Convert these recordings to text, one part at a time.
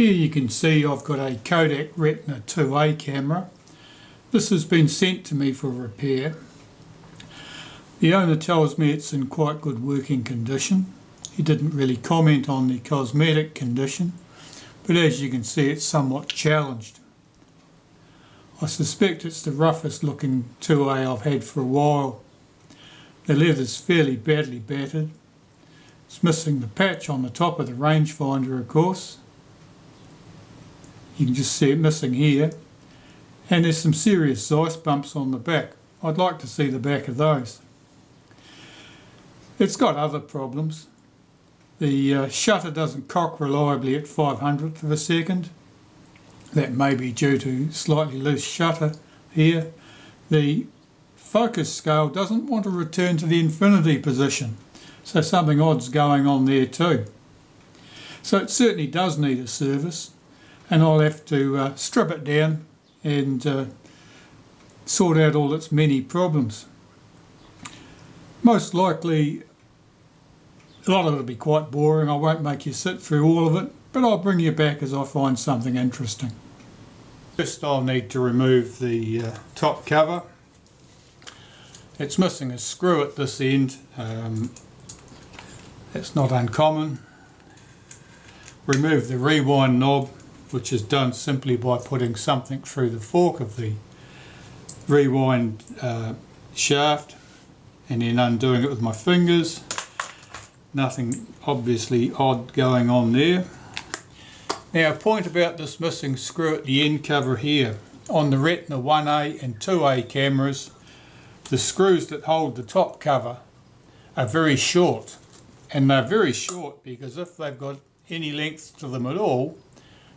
Here you can see I've got a Kodak Retina IIa camera. This has been sent to me for repair. The owner tells me it's in quite good working condition. He didn't really comment on the cosmetic condition, but as you can see it's somewhat challenged. I suspect it's the roughest looking IIa I've had for a while. The leather's fairly badly battered. It's missing the patch on the top of the rangefinder, of course. You can just see it missing here. And there's some serious ice bumps on the back. I'd like to see the back of those. It's got other problems. The shutter doesn't cock reliably at 500th of a second. That may be due to slightly loose shutter here. The focus scale doesn't want to return to the infinity position, so something odd's going on there too. So it certainly does need a service, and I'll have to strip it down and sort out all its many problems. Most likely a lot of it will be quite boring. I won't make you sit through all of it, but I'll bring you back as I find something interesting. First I'll need to remove the top cover. It's missing a screw at this end. That's not uncommon. Remove the rewind knob, which is done simply by putting something through the fork of the rewind shaft and then undoing it with my fingers. Nothing obviously odd going on there. Now a point about this missing screw at the end cover here. On the Retina IIa and IIa cameras, the screws that hold the top cover are very short. And they're very short because if they've got any length to them at all,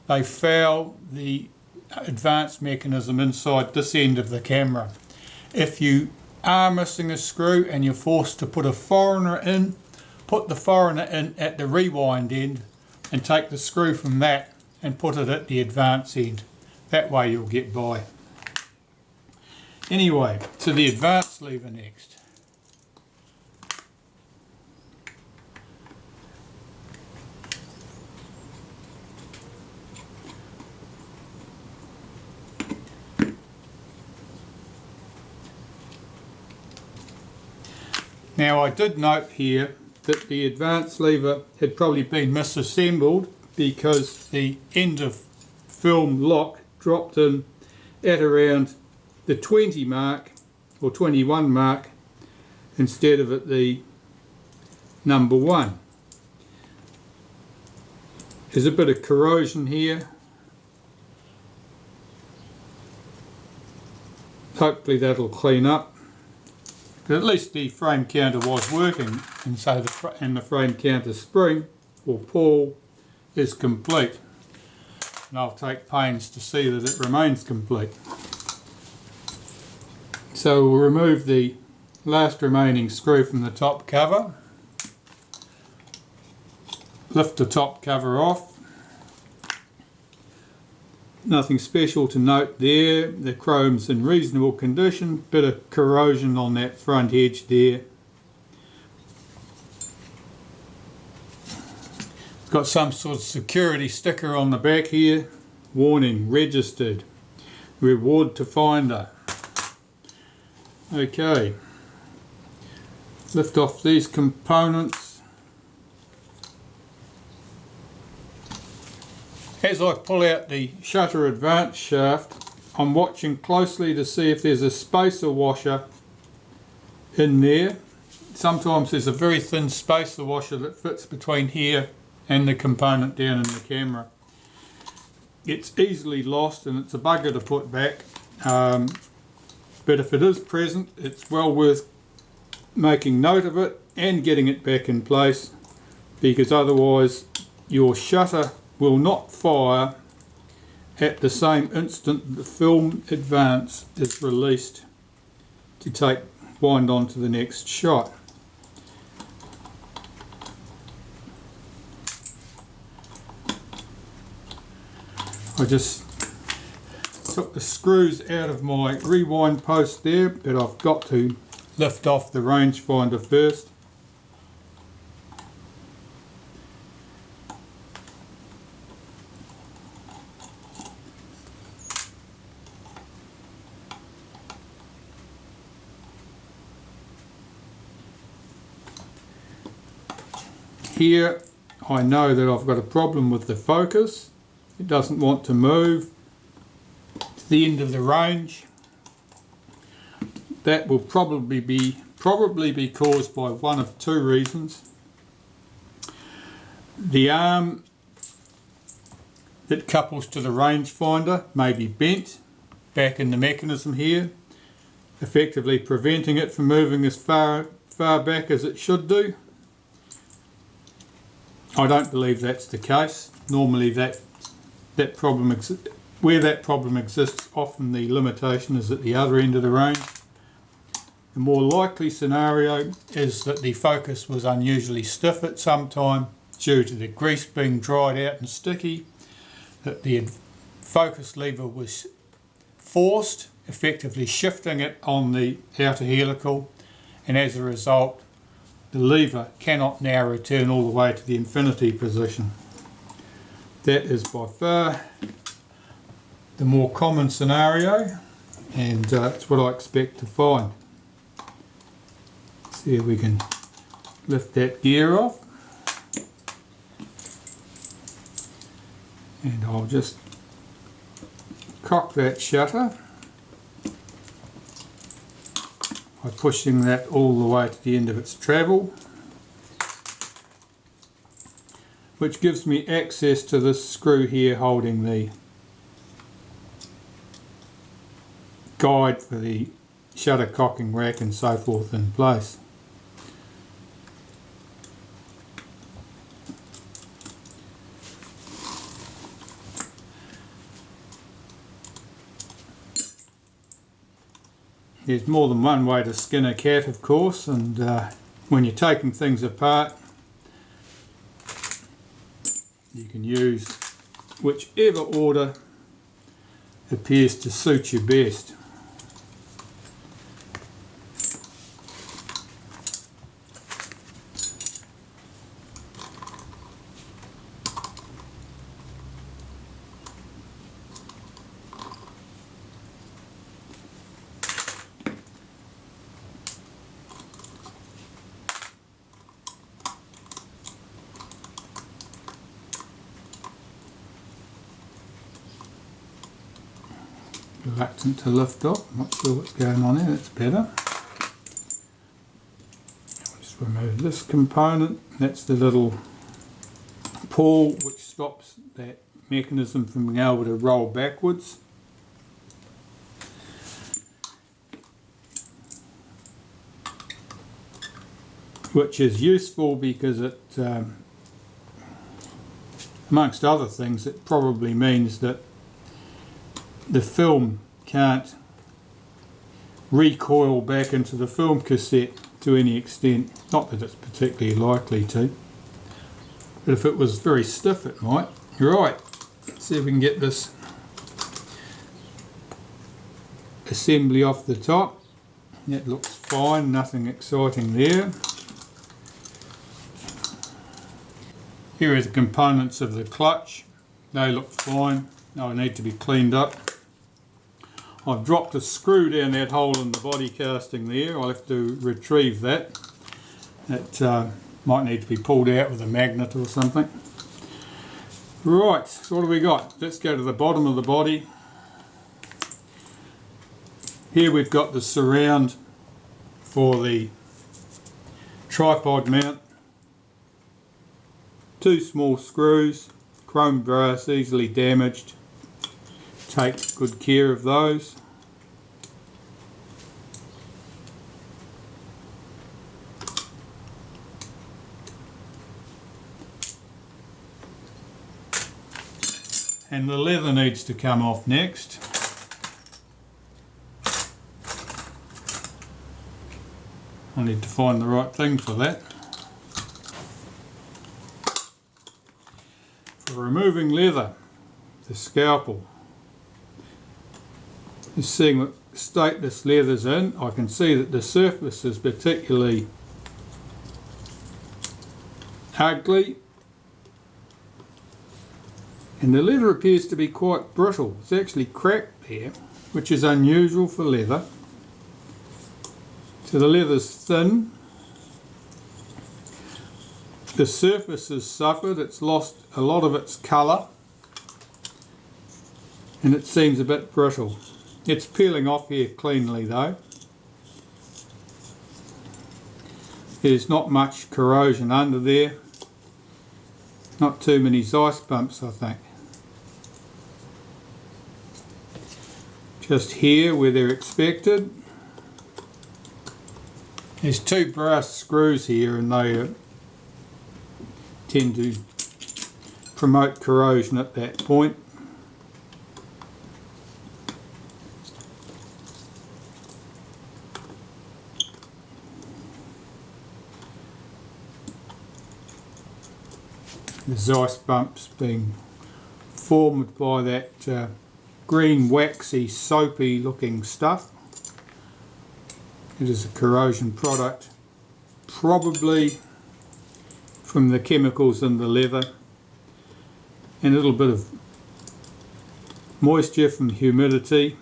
they foul the advance mechanism inside this end of the camera. If you are missing a screw and you're forced to put a foreigner in, put the foreigner in at the rewind end and take the screw from that and put it at the advance end. That way you'll get by. Anyway, to the advance lever next. Now I did note here that the advance lever had probably been misassembled because the end of film lock dropped in at around the 20 mark or 21 mark instead of at the number 1. There's a bit of corrosion here. Hopefully that'll clean up. But at least the frame counter was working, and so the frame counter spring or pawl is complete. And I'll take pains to see that it remains complete. So we'll remove the last remaining screw from the top cover. Lift the top cover off. Nothing special to note there. The chrome's in reasonable condition. Bit of corrosion on that front edge there. Got some sort of security sticker on the back here. Warning, registered. Reward to finder. Okay. Lift off these components. As I pull out the shutter advance shaft, I'm watching closely to see if there's a spacer washer in there. Sometimes there's a very thin spacer washer that fits between here and the component down in the camera. It's easily lost and it's a bugger to put back, but if it is present, it's well worth making note of it and getting it back in place, because otherwise your shutter will not fire at the same instant the film advance is released to wind on to the next shot. I just took the screws out of my rewind post there, but I've got to lift off the rangefinder first. Here I know that I've got a problem with the focus. It doesn't want to move to the end of the range. That will probably be caused by one of two reasons. The arm that couples to the rangefinder may be bent back in the mechanism here, effectively preventing it from moving as far back as it should do. I don't believe that's the case. Normally where that problem exists, often the limitation is at the other end of the range. The more likely scenario is that the focus was unusually stiff at some time due to the grease being dried out and sticky, that the focus lever was forced, effectively shifting it on the outer helical, and as a result the lever cannot now return all the way to the infinity position. That is by far the more common scenario, and it's what I expect to find. See if we can lift that gear off, and I'll just cock that shutter by pushing that all the way to the end of its travel, which gives me access to this screw here holding the guide for the shutter cocking rack and so forth in place. There's more than one way to skin a cat, of course, and when you're taking things apart you can use whichever order appears to suit you best. Reluctant to lift up, not sure what's going on there, that's better. I'll just remove this component, that's the little pull which stops that mechanism from being able to roll backwards. Which is useful because it, amongst other things, it probably means that the film can't recoil back into the film cassette to any extent. Not that it's particularly likely to, but if it was very stiff it might. Right, let's see if we can get this assembly off the top. That looks fine, nothing exciting there. Here are the components of the clutch. They look fine, they need to be cleaned up. I've dropped a screw down that hole in the body casting there. I'll have to retrieve that. It might need to be pulled out with a magnet or something. Right, so what do we got? Let's go to the bottom of the body. Here we've got the surround for the tripod mount. Two small screws, chrome brass, easily damaged. Take good care of those. And the leather needs to come off next. I need to find the right thing for that. For removing leather, the scalpel. Just seeing what state this leather's in, I can see that the surface is particularly ugly, and the leather appears to be quite brittle. It's actually cracked there, which is unusual for leather. So the leather's thin. The surface has suffered, it's lost a lot of its colour and it seems a bit brittle. It's peeling off here cleanly though. There's not much corrosion under there. Not too many ice bumps, I think. Just here where they're expected. There's two brass screws here and they tend to promote corrosion at that point. There's ice bumps being formed by that green waxy soapy looking stuff. It is a corrosion product, probably from the chemicals in the leather and a little bit of moisture from humidity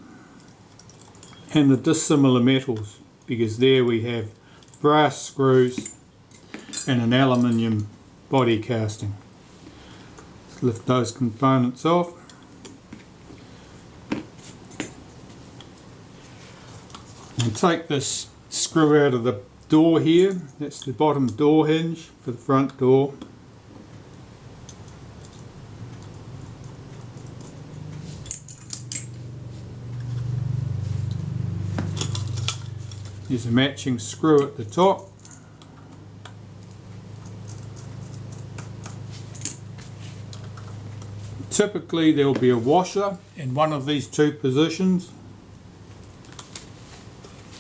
and the dissimilar metals, because there we have brass screws and an aluminium body casting. Let's lift those components off. And take this screw out of the door here. That's the bottom door hinge for the front door. There's a matching screw at the top. Typically there will be a washer in one of these two positions.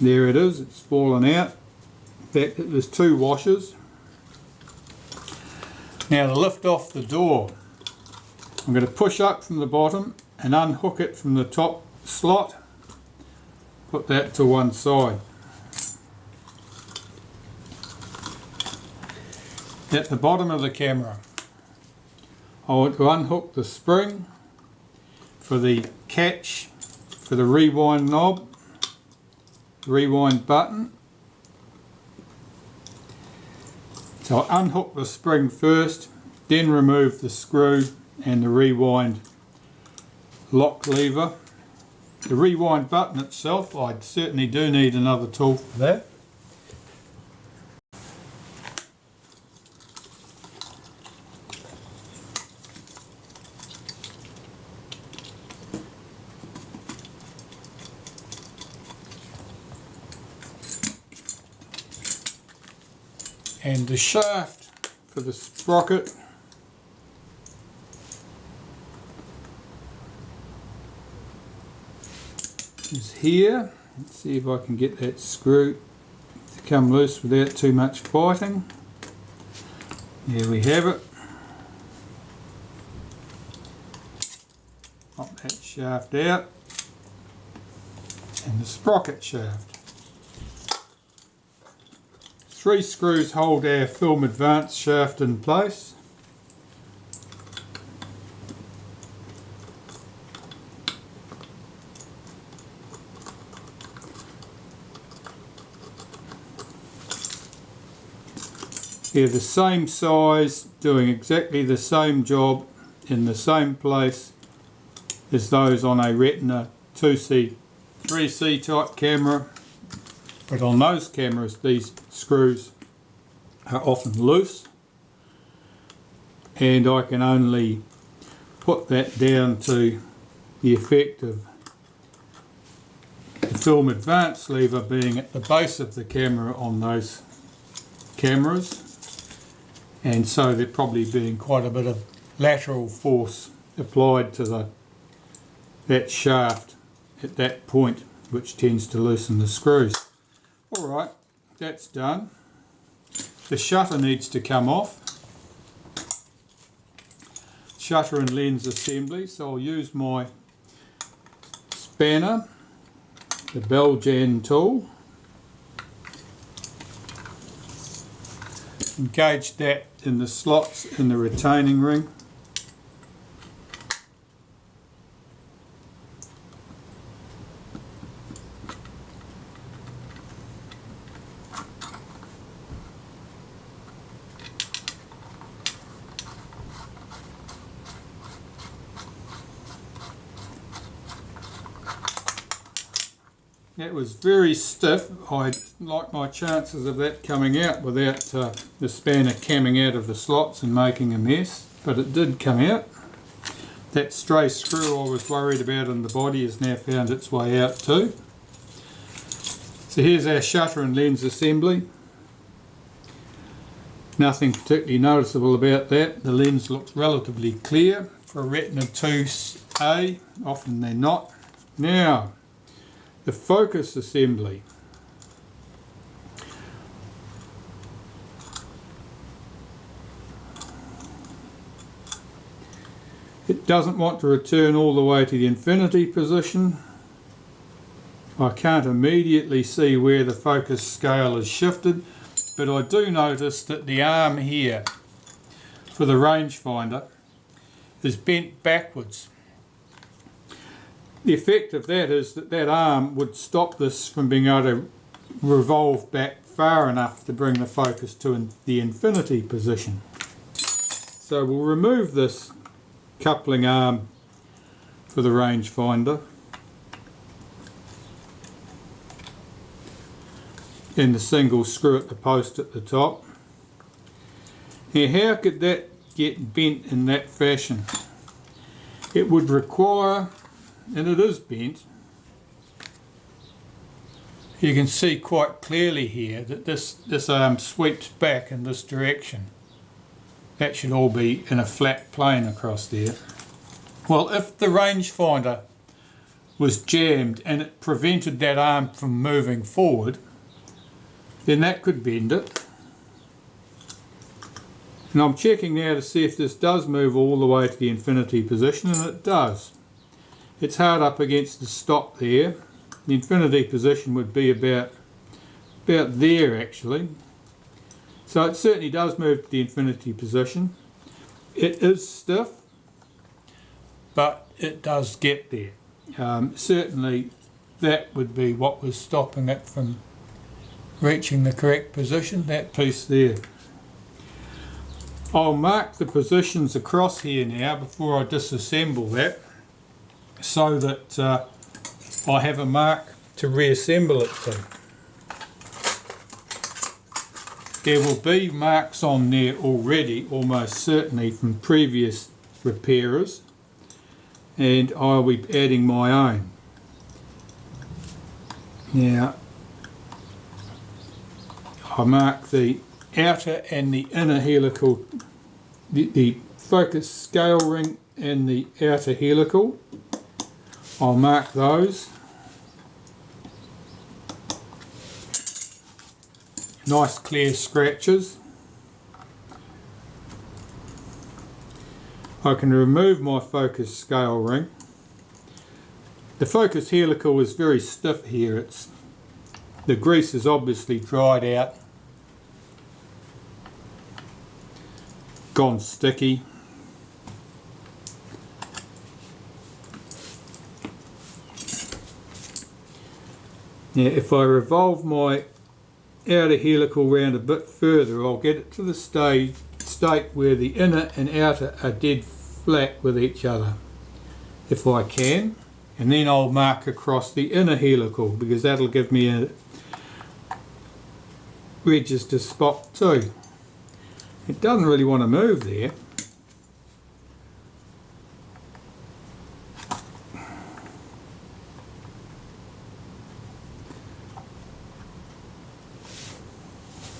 There it is, it's fallen out. In fact, there's two washers. Now to lift off the door, I'm going to push up from the bottom and unhook it from the top slot. Put that to one side. At the bottom of the camera, I want to unhook the spring for the catch for the rewind knob, rewind button. So I'll unhook the spring first, then remove the screw and the rewind lock lever. The rewind button itself, I certainly do need another tool for that. And the shaft for the sprocket is here. Let's see if I can get that screw to come loose without too much fighting. There we have it. Pop that shaft out. And the sprocket shaft. 3 screws hold our film advance shaft in place. They're the same size, doing exactly the same job in the same place as those on a Retina 2C, 3C type camera. But on those cameras, these screws are often loose, and I can only put that down to the effect of the film advance lever being at the base of the camera on those cameras, and so there probably being quite a bit of lateral force applied to that shaft at that point, which tends to loosen the screws. Alright, that's done. The shutter needs to come off. Shutter and lens assembly, so I'll use my spanner, the Belgian tool. Engage that in the slots in the retaining ring. That was very stiff. I like my chances of that coming out without the spanner camming out of the slots and making a mess, but it did come out. That stray screw I was worried about in the body has now found its way out too. So here's our shutter and lens assembly. Nothing particularly noticeable about that. The lens looks relatively clear for a Retina IIa, often they're not. Now, the focus assembly. It doesn't want to return all the way to the infinity position. I can't immediately see where the focus scale is shifted, but I do notice that the arm here for the rangefinder is bent backwards. The effect of that is that that arm would stop this from being able to revolve back far enough to bring the focus to the infinity position. So we'll remove this coupling arm for the rangefinder and the single screw at the post at the top. Now, how could that get bent in that fashion? It would require, and it is bent, you can see quite clearly here that this arm sweeps back in this direction. That should all be in a flat plane across there. Well, if the rangefinder was jammed and it prevented that arm from moving forward, then that could bend it. And I'm checking now to see if this does move all the way to the infinity position, and it does. It's hard up against the stop there. The infinity position would be about there actually. So it certainly does move to the infinity position. It is stiff, but it does get there. Certainly that would be what was stopping it from reaching the correct position, that piece there. I'll mark the positions across here now before I disassemble that, so that I have a mark to reassemble it to. There will be marks on there already, almost certainly from previous repairers, and I'll be adding my own. Now, I mark the outer and the inner helical, the focus scale ring and the outer helical. I'll mark those. Nice clear scratches. I can remove my focus scale ring. The focus helical is very stiff here. The grease is obviously dried out, gone sticky. Now if I revolve my outer helical round a bit further, I'll get it to the state where the inner and outer are dead flat with each other, if I can, and then I'll mark across the inner helical, because that'll give me a register spot too. It doesn't really want to move there.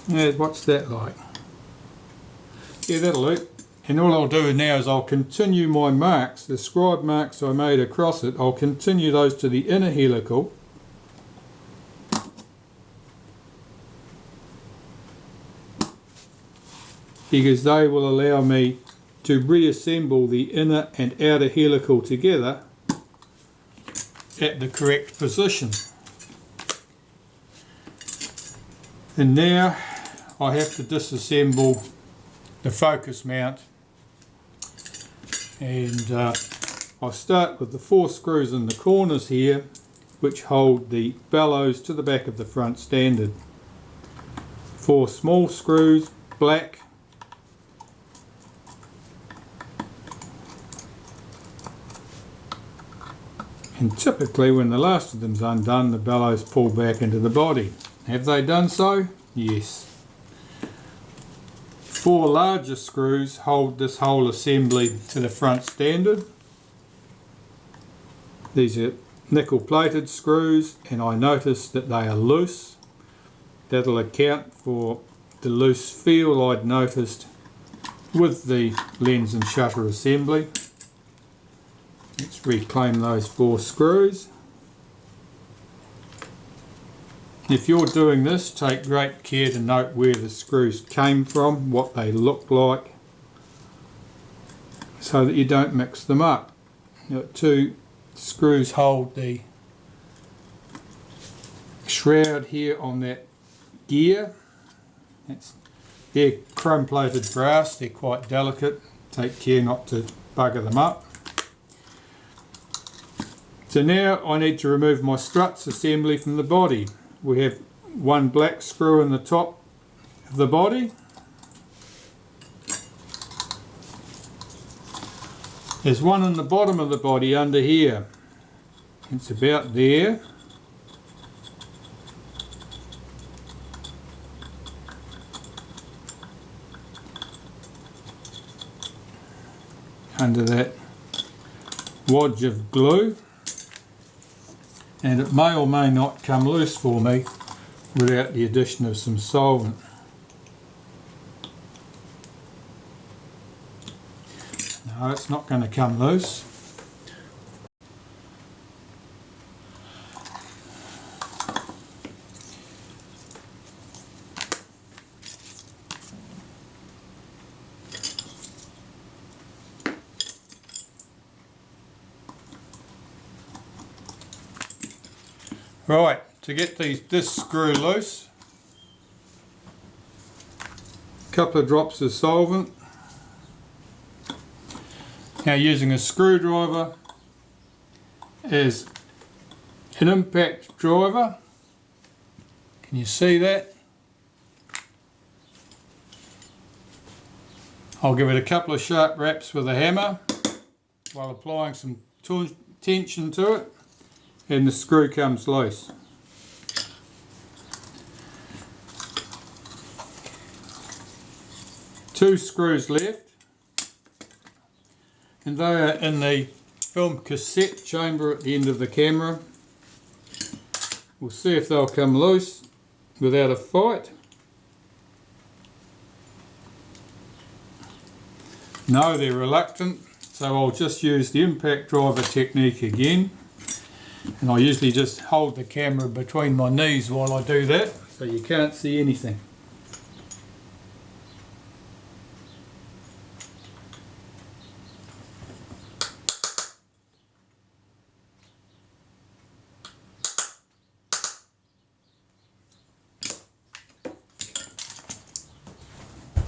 Yeah, what's that like? Yeah, that'll do. And all I'll do now is I'll continue my marks, the scribe marks I made across it, I'll continue those to the inner helical. Because they will allow me to reassemble the inner and outer helical together at the correct position. And now I have to disassemble the focus mount, and I'll start with the 4 screws in the corners here, which hold the bellows to the back of the front standard. 4 small screws, black, And typically when the last of them's undone, the bellows pull back into the body. Have they done so? Yes. 4 larger screws hold this whole assembly to the front standard. These are nickel plated screws, and I noticed that they are loose. That'll account for the loose feel I'd noticed with the lens and shutter assembly. Let's reclaim those 4 screws. If you're doing this, take great care to note where the screws came from, what they look like, so that you don't mix them up. Now, 2 screws hold the shroud here on that gear. They're chrome plated brass, they're quite delicate. Take care not to bugger them up. So now I need to remove my struts assembly from the body. We have 1 black screw in the top of the body. There's 1 in the bottom of the body under here. It's about there. Under that wodge of glue. And it may or may not come loose for me without the addition of some solvent. No, it's not going to come loose. Right, to get this screw loose, a couple of drops of solvent. Now, using a screwdriver as an impact driver. Can you see that? I'll give it a couple of sharp raps with a hammer while applying some tension to it, and the screw comes loose. Two screws left, and they are in the film cassette chamber at the end of the camera. We'll see if they'll come loose without a fight. No, they're reluctant, so I'll just use the impact driver technique again. And I usually just hold the camera between my knees while I do that, so you can't see anything.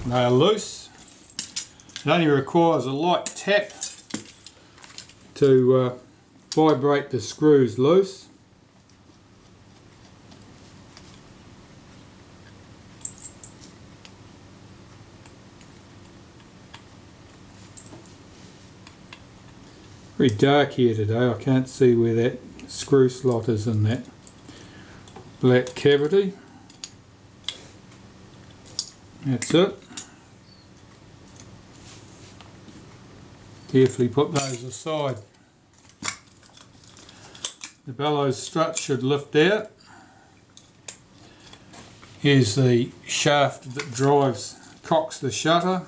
They are loose. It only requires a light tap to vibrate the screws loose. Very dark here today. I can't see where that screw slot is in that black cavity. That's it. Carefully put those aside. The bellows strut should lift out. Here's the shaft that cocks the shutter,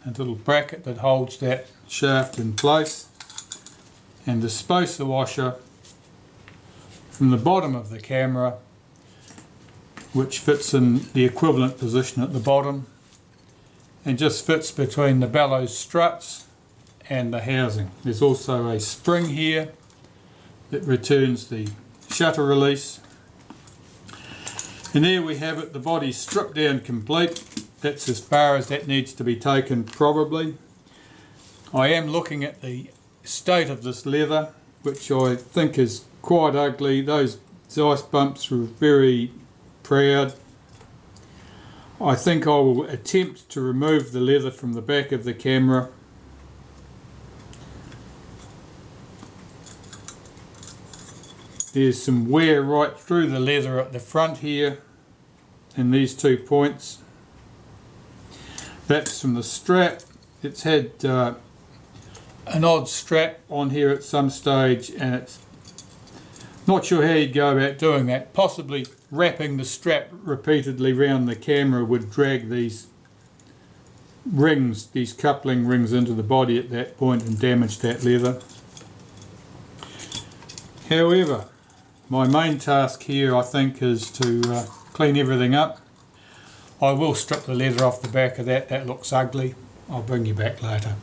a little bracket that holds that shaft in place, and the spacer washer from the bottom of the camera, which fits in the equivalent position at the bottom and just fits between the bellows struts and the housing. There's also a spring here that returns the shutter release. And there we have it, the body's stripped down complete. That's as far as that needs to be taken probably. I am looking at the state of this leather, which I think is quite ugly. Those ice bumps were very proud. I think I will attempt to remove the leather from the back of the camera. there's some wear right through the leather at the front here in these 2 points. That's from the strap. It's had an odd strap on here at some stage, and it's not sure how you'd go about doing that. Possibly wrapping the strap repeatedly around the camera would drag these rings, these coupling rings, into the body at that point and damage that leather. However, my main task here, I think, is to clean everything up. I will strip the leather off the back of that. That looks ugly. I'll bring you back later.